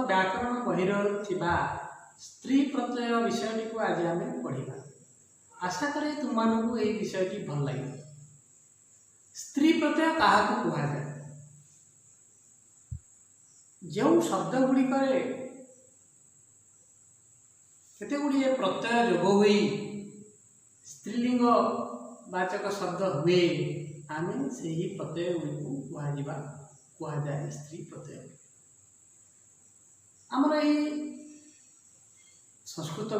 व्याकरण बहिर थिबा स्त्री प्रत्यय विषयटी को आज आम पढ़ा। आशा करे तुम मानू ये विषयटी भल लगे। स्त्री प्रत्यय क्या कहुए जो शब्द गुड़िक केते गुड़िए प्रत्यय जोग हुई स्त्रीलिंग वाचक शब्द हुए आम से ही प्रत्यय गुड़ी कहुए स्त्री प्रत्यय। आमर ये संस्कृत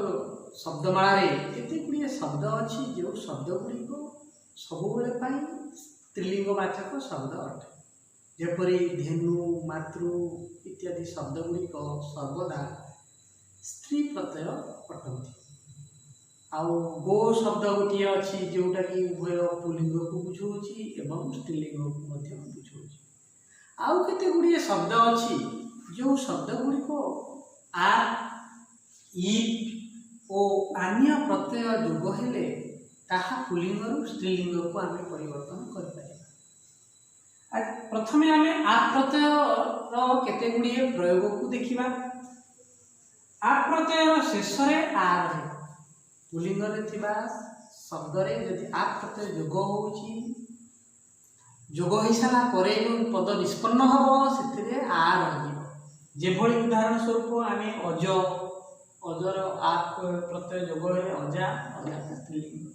शब्दमाला एत गुड़िए शब्द अच्छी जो शब्द गुड़िक सब स्त्रीलिंगवाचक शब्द अटे। जपरी धेनु मातृ इत्यादि शब्द गुड़िक सर्वदा स्त्री प्रत्यय अटंती। आउ गो शब्द गोटे अच्छी जोटा कि उभय पुलिंग को बुझाऊँगी एवं स्त्रीलिंग को बुझाऊँगी। आउ केते गुड़िए शब्द अच्छी जो शब्द गुड़िक आ इट ओ अन्य प्रत्यय जोग हेले ताहा पुलिंग स्त्रीलिंग को आम परिवर्तन कर। प्रथमे आम आ प्रत्यय केते गुड़िए प्रयोग को देखा। आ प्रत्यय शेष आ रहे पुलिंग शब्द यदि आ प्रत्यय जोग होची जोग हो सारा पद निष्पन्न हम से आ रही। उदाहरण स्वरूप आम अज अजर आ प्रत्यय जोग है अजा अजा स्त्रीलिंग।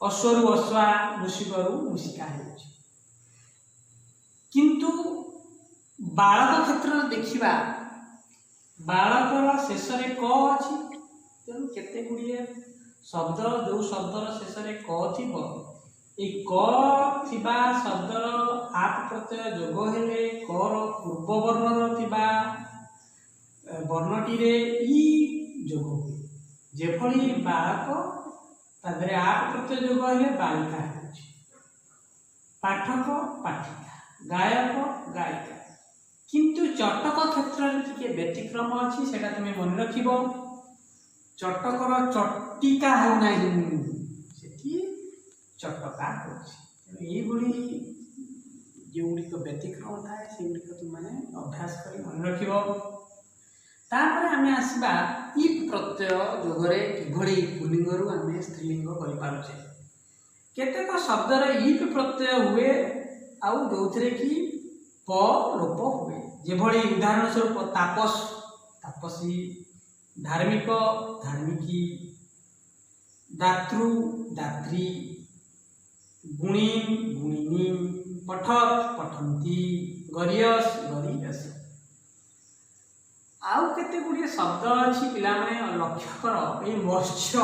अश्वरु अश्वा मूषिकरू मूषिका हो। किंतु बालक क्षेत्र देखा बालकर शेष क अच्छी तेणु केते गुड़िए शब्द जो शब्दर शेष क थी क शब्दर आप प्रत्यय जोग हेले कर पूर्व वर्णर वर्णटी ई जोग हुए। जेभली बालक तादरे आप प्रत्यय जोग हेले बालिका हो। पाठक पाठिका गायक गायिका। किंतु चटक क्षेत्र में व्यतिक्रम अच्छी से तुम मन रख। चटकर चटिका होना चटका होगी जो गुड़िक व्यतिक्रम थाए से गुड़िक तुमने अभ्यास कर मन रख। आम आसवा इप प्रत्यय जोगरे किभली पुलिंग आम स्त्रीलिंग करें। केतेक शब्दर इप प्रत्यय हुए आउ जो कि प लोप हुए। जेभली उदाहरण स्वरूप तापस तापसी धार्मिक धार्मिकी दातृ दात्री गुणी गुणिनी पठत पठंती गरियस गरियस। आउ केते गुड़िए शब्द अच्छी पिलाने लक्ष्य कर ये मत्स्य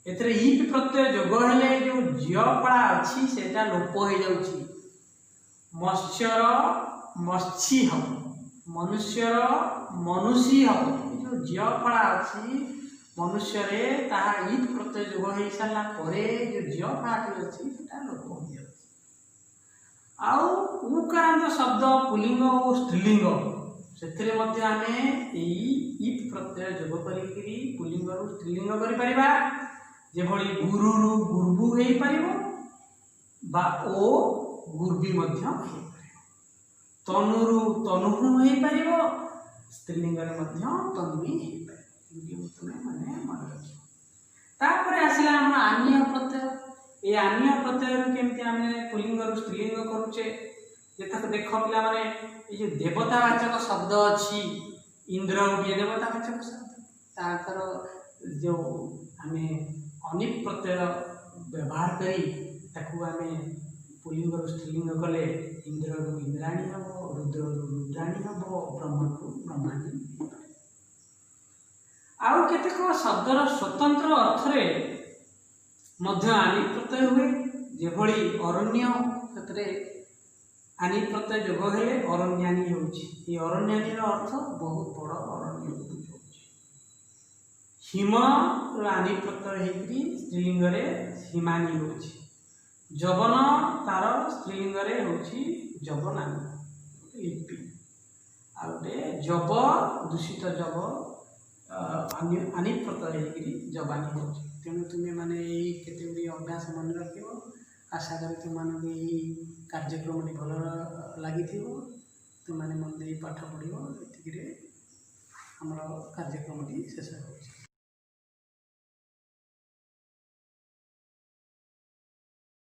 एथरे ईप प्रत्यय जोग हेले जो जियपड़ा अच्छी सेटा लोप हो जाउची। मत्स्यर मत्सी हम मनुष्यर मनुष्य हम जो जियपड़ा अच्छी मनुष्य ईप प्रत्यय जोग हो सारा जो जियपड़ाटी अच्छी लोप हो जाए। आउ उकारांत शब्द पुलिंग और स्त्रीलिंग से आम ईप प्रत्यय जोग कर पुलिंग स्त्रीलिंग कर। जेभली गुरुरु गुर्बु हो पार बा ओ गुर्बी तनुरु तनुहु हो पार स्त्रीलिंग तनुई हो पार। तुम्हें माने मन रख। आसला आन्य प्रत्यय ये आन्य प्रत्यय केमती आम पुलिंग स्त्रीलिंग करुचे तक देख पिला माने ये देवतावाचक शब्द अच्छी इंद्र गोटे देवतावाचक शब्द ताकर जो आम अनिप प्रत्यय व्यवहार करी आम पुलिंग स्त्रीलिंग कले इंद्र इंद्राणी हम रुद्र रुद्राणी हम ब्रह्म ब्रह्माणी। आउ केतेक शब्दर स्वतंत्र अर्थे आनिप प्रत्यय हुए। जेभली अरण्य क्षेत्र आनिप प्रत्यय जोग हेले अरण्यानी होची। अरण्यानी अर्थ बहुत बड़ अरण्य बुझाऊँ। हिम आनिप प्रत्यय स्त्रीलिंग हिमानी होची। जवन तार स्त्रीलिंग होची जवनानी लिपि। आउटे जब दूषित जब आनिप प्रत्यय जवानी होची। तेणु तुम्हें माने केते गुड़ी अभ्यास मन रख। आशा करी तुम मानक कार्यक्रम भल लगी तुम मन दे पाठ पढ़ो। ଆମର କାର୍ଯ୍ୟକ୍ରମଟି ଶେଷ ହେଉଛି।